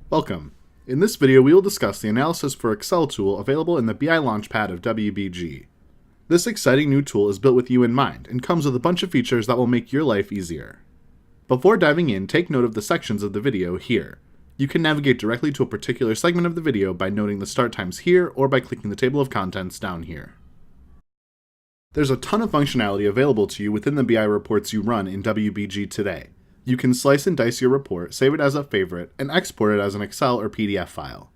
Welcome. In this video, we will discuss the Analysis for Excel tool available in the BI Launchpad of WBG. This exciting new tool is built with you in mind and comes with a bunch of features that will make your life easier. Before diving in, take note of the sections of the video here. You can navigate directly to a particular segment of the video by noting the start times here or by clicking the table of contents down here. There's a ton of functionality available to you within the BI reports you run in WBG today. You can slice and dice your report, save it as a favorite, and export it as an Excel or PDF file.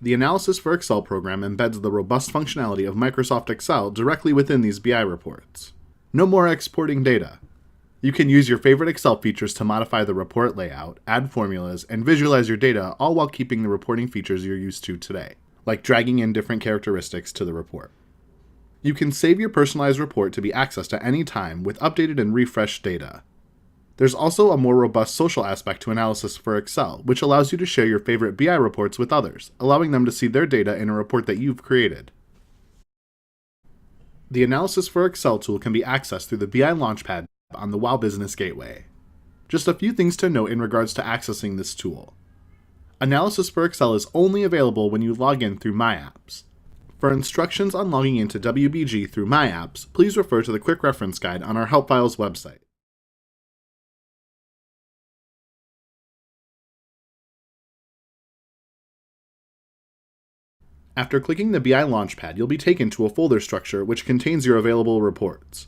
The Analysis for Excel program embeds the robust functionality of Microsoft Excel directly within these BI reports. No more exporting data. You can use your favorite Excel features to modify the report layout, add formulas, and visualize your data, all while keeping the reporting features you're used to today, like dragging in different characteristics to the report. You can save your personalized report to be accessed at any time with updated and refreshed data. There's also a more robust social aspect to Analysis for Excel, which allows you to share your favorite BI reports with others, allowing them to see their data in a report that you've created. The Analysis for Excel tool can be accessed through the BI Launchpad on the Weill Business Gateway. Just a few things to note in regards to accessing this tool. Analysis for Excel is only available when you log in through My Apps. For instructions on logging into WBG through My Apps, please refer to the quick reference guide on our Help Files website. After clicking the BI Launchpad, you'll be taken to a folder structure which contains your available reports.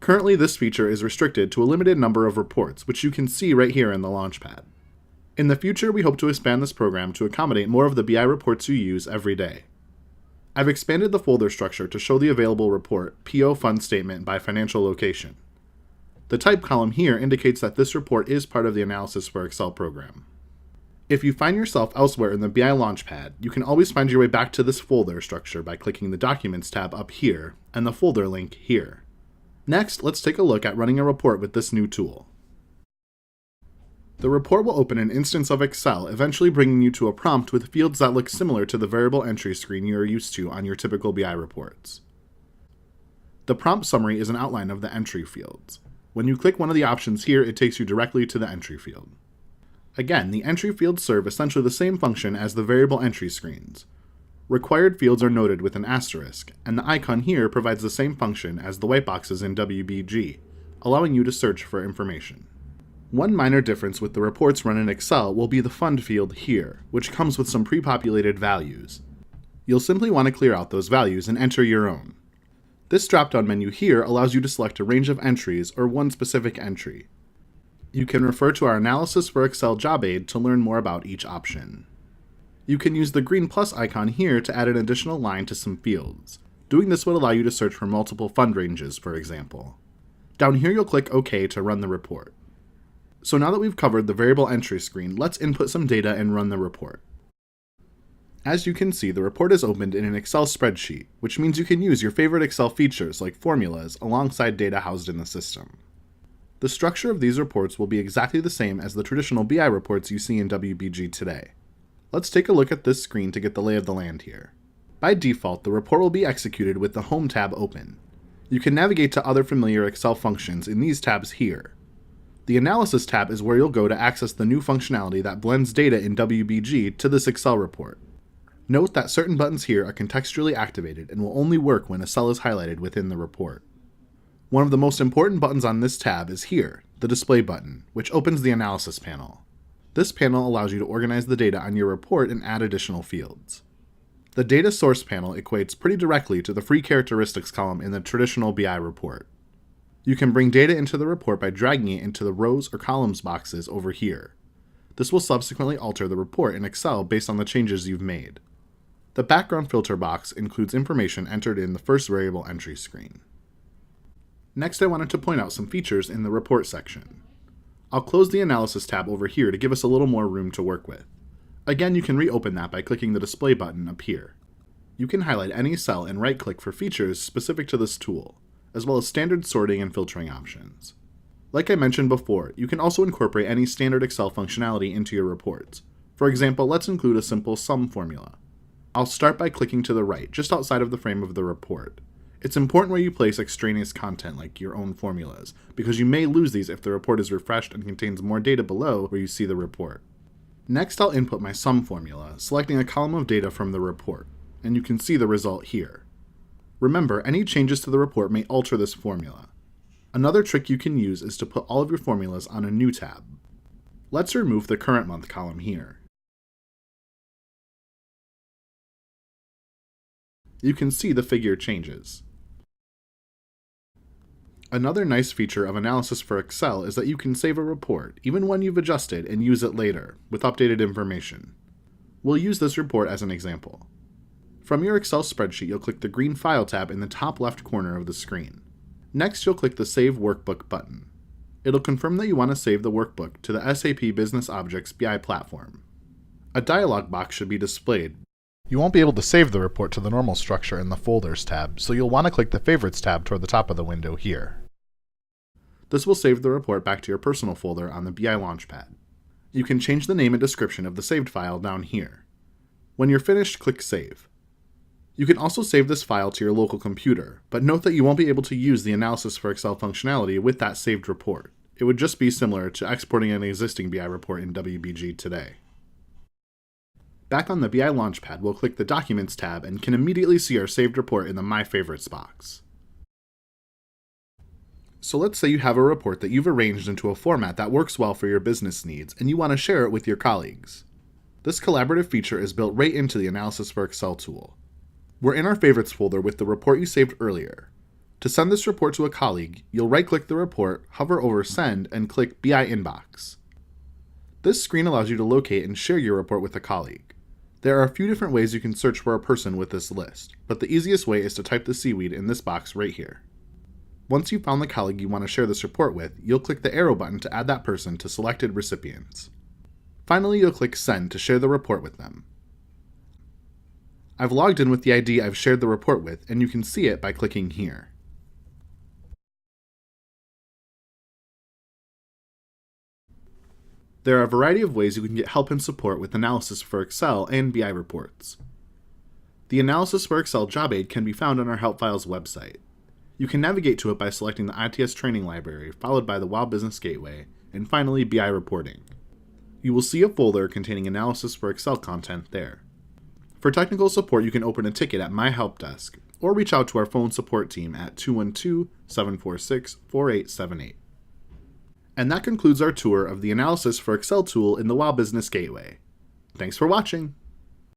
Currently, this feature is restricted to a limited number of reports, which you can see right here in the Launchpad. In the future, we hope to expand this program to accommodate more of the BI reports you use every day. I've expanded the folder structure to show the available report, PO Fund Statement by financial location. The type column here indicates that this report is part of the Analysis for Excel program. If you find yourself elsewhere in the BI Launchpad, you can always find your way back to this folder structure by clicking the Documents tab up here and the folder link here. Next, let's take a look at running a report with this new tool. The report will open an instance of Excel, eventually bringing you to a prompt with fields that look similar to the variable entry screen you are used to on your typical BI reports. The prompt summary is an outline of the entry fields. When you click one of the options here, it takes you directly to the entry field. Again, the entry fields serve essentially the same function as the variable entry screens. Required fields are noted with an asterisk, and the icon here provides the same function as the white boxes in WBG, allowing you to search for information. One minor difference with the reports run in Excel will be the fund field here, which comes with some pre-populated values. You'll simply want to clear out those values and enter your own. This drop-down menu here allows you to select a range of entries or one specific entry. You can refer to our Analysis for Excel job aid to learn more about each option. You can use the green plus icon here to add an additional line to some fields. Doing this would allow you to search for multiple fund ranges, for example. Down here you'll click OK to run the report. So now that we've covered the variable entry screen, let's input some data and run the report. As you can see, the report is opened in an Excel spreadsheet, which means you can use your favorite Excel features like formulas alongside data housed in the system. The structure of these reports will be exactly the same as the traditional BI reports you see in WBG today. Let's take a look at this screen to get the lay of the land here. By default, the report will be executed with the Home tab open. You can navigate to other familiar Excel functions in these tabs here. The Analysis tab is where you'll go to access the new functionality that blends data in WBG to this Excel report. Note that certain buttons here are contextually activated and will only work when a cell is highlighted within the report. One of the most important buttons on this tab is here, the Display button, which opens the Analysis panel. This panel allows you to organize the data on your report and add additional fields. The Data Source panel equates pretty directly to the Free Characteristics column in the traditional BI report. You can bring data into the report by dragging it into the rows or columns boxes over here. This will subsequently alter the report in Excel based on the changes you've made. The Background Filter box includes information entered in the first variable entry screen. Next, I wanted to point out some features in the report section. I'll close the Analysis tab over here to give us a little more room to work with. Again, you can reopen that by clicking the Display button up here. You can highlight any cell and right-click for features specific to this tool, as well as standard sorting and filtering options. Like I mentioned before, you can also incorporate any standard Excel functionality into your reports. For example, let's include a simple sum formula. I'll start by clicking to the right, just outside of the frame of the report. It's important where you place extraneous content like your own formulas, because you may lose these if the report is refreshed and contains more data below where you see the report. Next, I'll input my sum formula, selecting a column of data from the report, and you can see the result here. Remember, any changes to the report may alter this formula. Another trick you can use is to put all of your formulas on a new tab. Let's remove the current month column here. You can see the figure changes. Another nice feature of Analysis for Excel is that you can save a report, even when you've adjusted, and use it later, with updated information. We'll use this report as an example. From your Excel spreadsheet, you'll click the green File tab in the top left corner of the screen. Next, you'll click the Save Workbook button. It'll confirm that you want to save the workbook to the SAP Business Objects BI platform. A dialog box should be displayed. You won't be able to save the report to the normal structure in the Folders tab, so you'll want to click the Favorites tab toward the top of the window here. This will save the report back to your personal folder on the BI Launchpad. You can change the name and description of the saved file down here. When you're finished, click Save. You can also save this file to your local computer, but note that you won't be able to use the Analysis for Excel functionality with that saved report. It would just be similar to exporting an existing BI report in WBG today. Back on the BI Launchpad, we'll click the Documents tab and can immediately see our saved report in the My Favorites box. So let's say you have a report that you've arranged into a format that works well for your business needs, and you want to share it with your colleagues. This collaborative feature is built right into the Analysis for Excel tool. We're in our Favorites folder with the report you saved earlier. To send this report to a colleague, you'll right-click the report, hover over Send, and click BI Inbox. This screen allows you to locate and share your report with a colleague. There are a few different ways you can search for a person with this list, but the easiest way is to type the seaweed in this box right here. Once you've found the colleague you want to share this report with, you'll click the arrow button to add that person to selected recipients. Finally, you'll click Send to share the report with them. I've logged in with the ID I've shared the report with, and you can see it by clicking here. There are a variety of ways you can get help and support with Analysis for Excel and BI reports. The Analysis for Excel job aid can be found on our Help Files website. You can navigate to it by selecting the ITS Training Library, followed by the Weill Business Gateway, and finally BI Reporting. You will see a folder containing Analysis for Excel content there. For technical support, you can open a ticket at My Help Desk, or reach out to our phone support team at 212-746-4878. And that concludes our tour of the Analysis for Excel tool in the Weill Business Gateway. Thanks for watching!